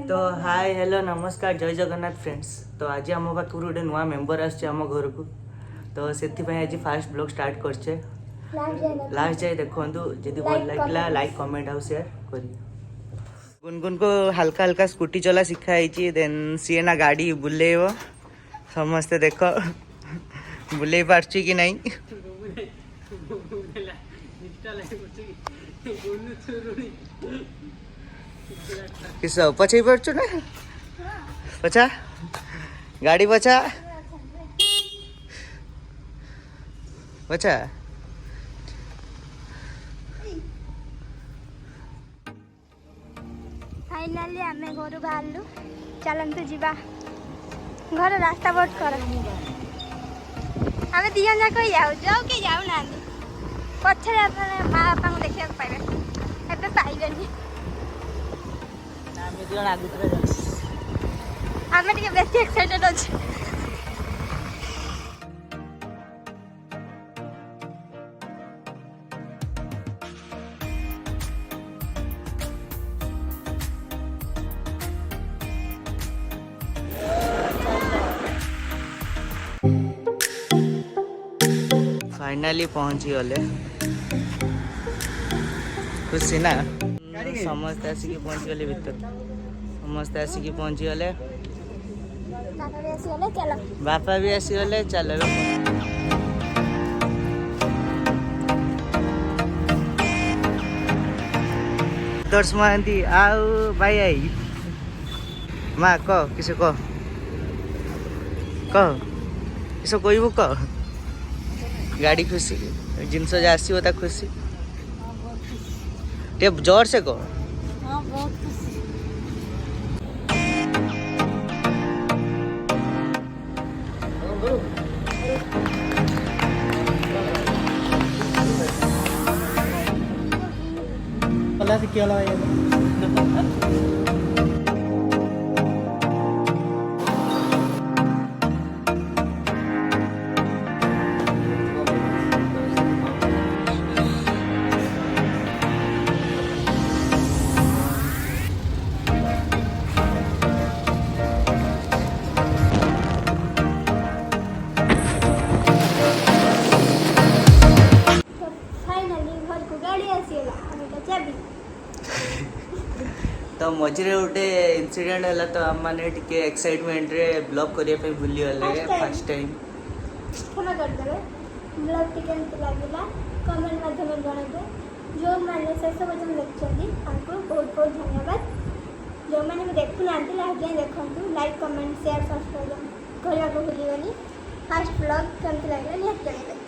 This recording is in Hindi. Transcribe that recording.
तो हाय हेलो नमस्कार जय जगन्नाथ फ्रेंड्स। तो आज आम पाखु गोटे नुआ मेम्बर आम घर को तो से आज फास्ट ब्लॉग स्टार्ट करछे। लास्ट जाए देखो जदि भल लगे लाइक कमेंट आउ शेयर करिए। गुनगुन को हल्का हल्का स्कूटी चला सिखाई देन सी ना गाड़ी बुलेब समस्ते देख बुले पार्ची कि नहीं किस पछे पड़छ ना पछा गाड़ी पछा पछा फाइनाली आमे घर बाहरलु चलतु जीवा घर रास्ता बहुत कर आमे दिजन जाक जाऊ कि जाऊ ना पछे माँ बापा को देखा पाइबे एबे पाइबेनी आमे दिजन आगु आमे टिके बेसी एक्साइटेड अछि। फाइनाली पहुंची गले खुशी ना समस्त आसिक पहुंची गले भीतर समस्त आसिक पहुंची गले बापा भी आसीगले चलो दर्श महांती आउ भाई आई माँ कह किस कह किस कहबू कह गाड़ी खुशी जिनस जो आसो खुशी टे जोर से कह तो मझे गोटे इनसीडेंट है तो आम मैंने एक्साइटमेंट रे ब्लॉग करने भूली गले फर्स्ट टाइम क्षमा करदे ब्लॉग टी केमती लागला कमेंट माध्यम जणाइबे जो मैंने शेष पर्यटन देखछथि हमको बहुत बहुत धन्यवाद। जो मैंने भी देखु नांती लागे देखंतु लाइक कमेंट शेयर सब्सक्राइब करबा को भूलिबेनी। फर्स्ट ब्लॉग केमती लागला निहात जणाइबे।